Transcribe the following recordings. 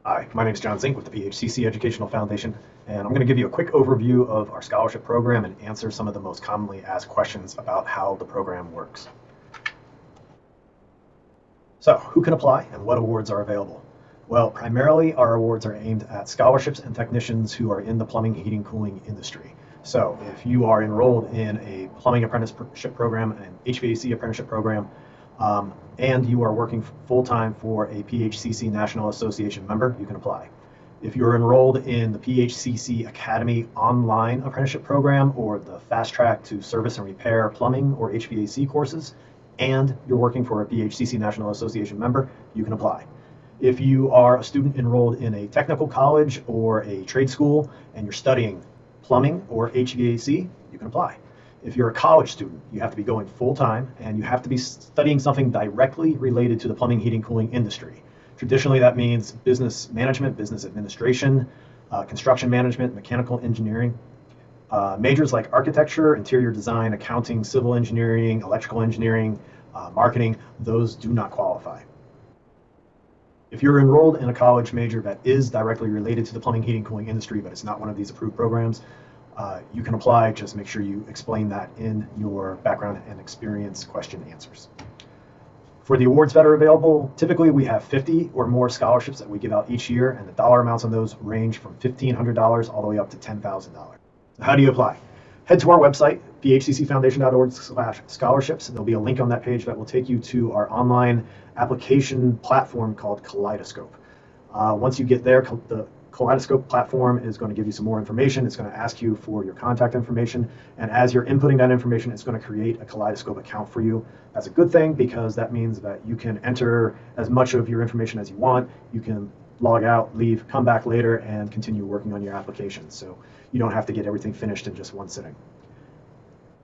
Hi, my name is John Zink with the PHCC Educational Foundation, and I'm going to give you a quick overview of our scholarship program and answer some of the most commonly asked questions about how the program works. So, who can apply and what awards are available? Well, primarily our awards are aimed at scholarships and technicians who are in the plumbing, heating, cooling industry. So, if you are enrolled in a plumbing apprenticeship program, an HVAC apprenticeship program, and you are working full-time for a PHCC National Association member, you can apply. If you're enrolled in the PHCC Academy online apprenticeship program or the Fast Track to Service and Repair Plumbing or HVAC courses, and you're working for a PHCC National Association member, you can apply. If you are a student enrolled in a technical college or a trade school and you're studying plumbing or HVAC, you can apply. If you're a college student, you have to be going full-time and you have to be studying something directly related to the plumbing, heating, cooling industry. Traditionally, that means business management, business administration, construction management, mechanical engineering. Majors like architecture, interior design, accounting, civil engineering, electrical engineering, marketing, those do not qualify. If you're enrolled in a college major that is directly related to the plumbing, heating, cooling industry, but it's not one of these approved programs, you can apply. Just make sure you explain that in your background and experience question answers. For the awards that are available, typically we have 50 or more scholarships that we give out each year, and the dollar amounts on those range from $1,500 all the way up to $10,000. So how do you apply? Head to our website, phccfoundation.org/scholarships. There'll be a link on that page that will take you to our online application platform called Kaleidoscope. Once you get there, the Kaleidoscope platform is going to give you some more information. It's going to ask you for your contact information, and as you're inputting that information, it's going to create a Kaleidoscope account for you. That's a good thing because that means that you can enter as much of your information as you want. You can log out, leave, come back later, and continue working on your application. So you don't have to get everything finished in just one sitting.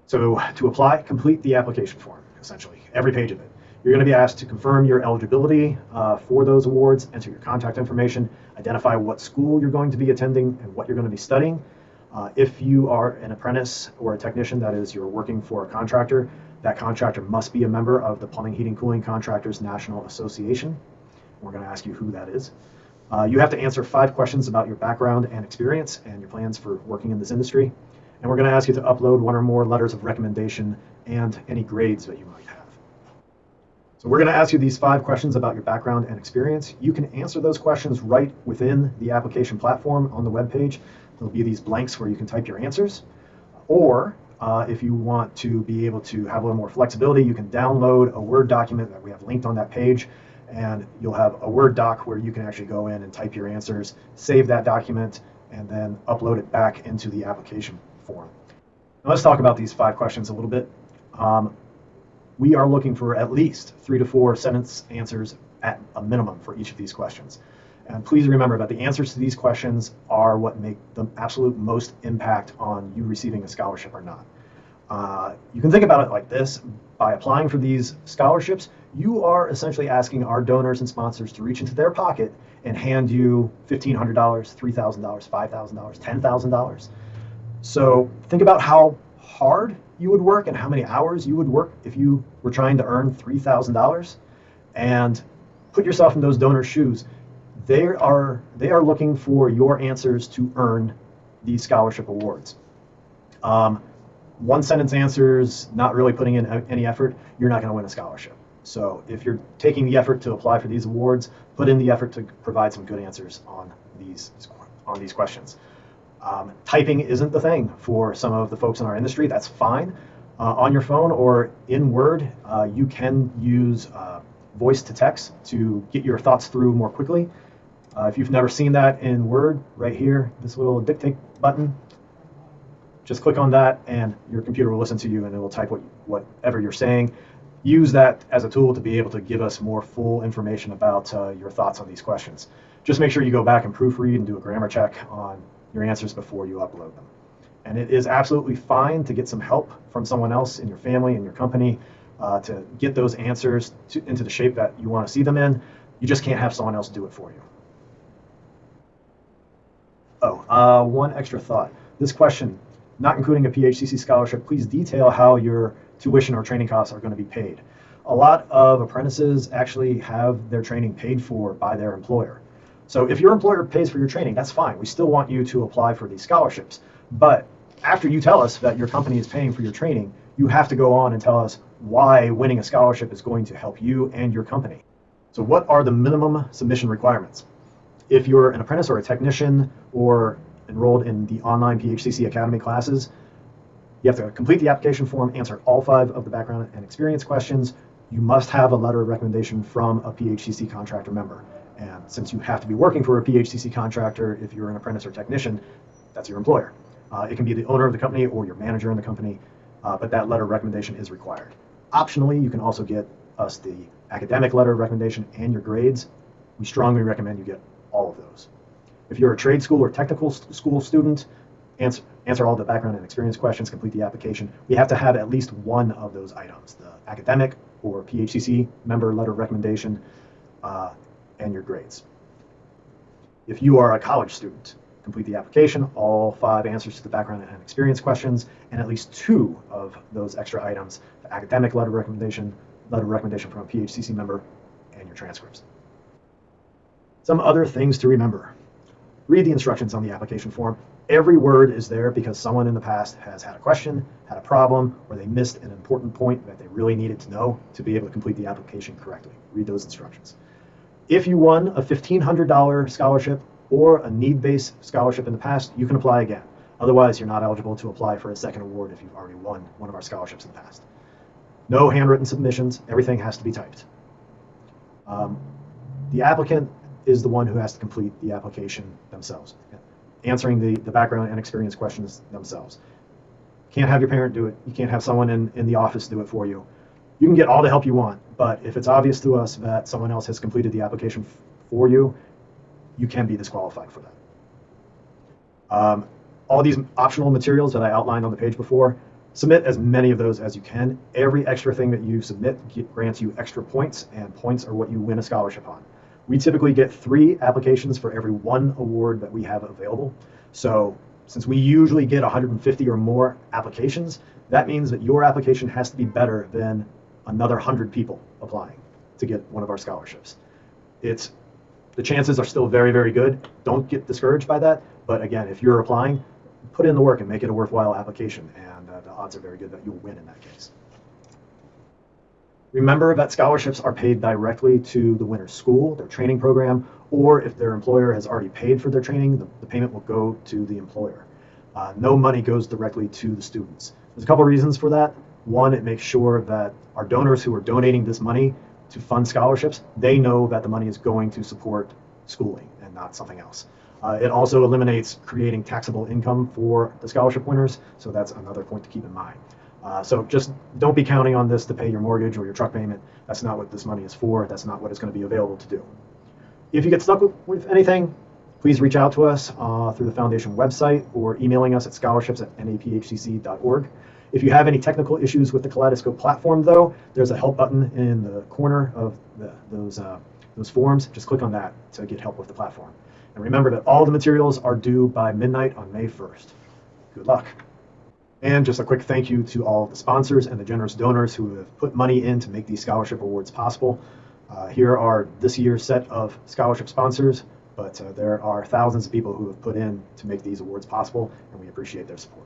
So to apply, complete the application form, essentially, every page of it. You're going to be asked to confirm your eligibility for those awards, enter your contact information, identify what school you're going to be attending and what you're going to be studying. If you are an apprentice or a technician, that is, you're working for a contractor, that contractor must be a member of the Plumbing, Heating, Cooling Contractors National Association. We're going to ask you who that is. You have to answer 5 questions about your background and experience and your plans for working in this industry. And we're going to ask you to upload 1 or more letters of recommendation and any grades that you might have. So we're going to ask you these 5 questions about your background and experience. You can answer those questions right within the application platform on the web page. There'll be these blanks where you can type your answers. Or if you want to be able to have a little more flexibility, you can download a Word document that we have linked on that page, and you'll have a Word doc where you can actually go in and type your answers, save that document, and then upload it back into the application form. Now let's talk about these 5 questions a little bit. We are looking for at least 3 to 4 sentence answers at a minimum for each of these questions. And please remember that the answers to these questions are what make the absolute most impact on you receiving a scholarship or not. You can think about it like this. By applying for these scholarships, you are essentially asking our donors and sponsors to reach into their pocket and hand you $1,500, $3,000, $5,000, $10,000. So think about how hard you would work and how many hours you would work if you were trying to earn $3,000, and put yourself in those donors' shoes. They are looking for your answers to earn these scholarship awards. 1 sentence answers, not really putting in any effort, you're not going to win a scholarship. So if you're taking the effort to apply for these awards, put in the effort to provide some good answers on these questions. Typing isn't the thing for some of the folks in our industry. That's fine. On your phone or in Word, you can use voice to text to get your thoughts through more quickly. If you've never seen that in Word, right here, this little dictate button, just click on that and your computer will listen to you and it will type whatever you're saying. Use that as a tool to be able to give us more full information about your thoughts on these questions. Just make sure you go back and proofread and do a grammar check on your answers before you upload them. And it is absolutely fine to get some help from someone else in your family and your company to get those answers into the shape that you want to see them in. You just can't have someone else do it for you. One extra thought. This question, not including a PHCC scholarship, please detail how your tuition or training costs are going to be paid. A lot of apprentices actually have their training paid for by their employer. So if your employer pays for your training, that's fine. We still want you to apply for these scholarships. But after you tell us that your company is paying for your training, you have to go on and tell us why winning a scholarship is going to help you and your company. So what are the minimum submission requirements? If you're an apprentice or a technician or enrolled in the online PHCC Academy classes, you have to complete the application form, answer all 5 of the background and experience questions. You must have a letter of recommendation from a PHCC contractor member. And since you have to be working for a PHCC contractor, if you're an apprentice or technician, that's your employer. It can be the owner of the company or your manager in the company, but that letter of recommendation is required. Optionally, you can also get us the academic letter of recommendation and your grades. We strongly recommend you get all of those. If you're a trade school or technical school student, answer all the background and experience questions, complete the application. We have to have at least one of those items, the academic or PHCC member letter of recommendation, and your grades. If you are a college student, complete the application, all 5 answers to the background and experience questions, and at least 2 of those extra items, the academic letter of recommendation from a PHCC member, and your transcripts. Some other things to remember. Read the instructions on the application form. Every word is there because someone in the past has had a question, had a problem, or they missed an important point that they really needed to know to be able to complete the application correctly. Read those instructions. If you won a $1,500 scholarship or a need-based scholarship in the past, you can apply again. Otherwise, you're not eligible to apply for a second award if you've already won one of our scholarships in the past. No handwritten submissions. Everything has to be typed. The applicant is the one who has to complete the application themselves, answering the background and experience questions themselves. Can't have your parent do it. You can't have someone in the office do it for you. You can get all the help you want, but if it's obvious to us that someone else has completed the application for you, you can be disqualified for that. All these optional materials that I outlined on the page before, submit as many of those as you can. Every extra thing that you submit grants you extra points, and points are what you win a scholarship on. We typically get 3 applications for every 1 award that we have available. So since we usually get 150 or more applications, that means that your application has to be better than another 100 people applying to get one of our scholarships. The chances are still very, very good. Don't get discouraged by that. But again, if you're applying, put in the work and make it a worthwhile application, and the odds are very good that you'll win in that case. Remember that scholarships are paid directly to the winner's school, their training program, or if their employer has already paid for their training, the payment will go to the employer. No money goes directly to the students. There's a couple of reasons for that. One, it makes sure that our donors who are donating this money to fund scholarships, they know that the money is going to support schooling and not something else. It also eliminates creating taxable income for the scholarship winners, so that's another point to keep in mind. So just don't be counting on this to pay your mortgage or your truck payment. That's not what this money is for. That's not what it's going to be available to do. If you get stuck with anything, please reach out to us through the Foundation website or emailing us at scholarships@naphcc.org. If you have any technical issues with the Kaleidoscope platform, though, there's a help button in the corner of those forms. Just click on that to get help with the platform. And remember that all the materials are due by midnight on May 1st. Good luck. And just a quick thank you to all the sponsors and the generous donors who have put money in to make these scholarship awards possible. Here are this year's set of scholarship sponsors, but there are thousands of people who have put in to make these awards possible, and we appreciate their support.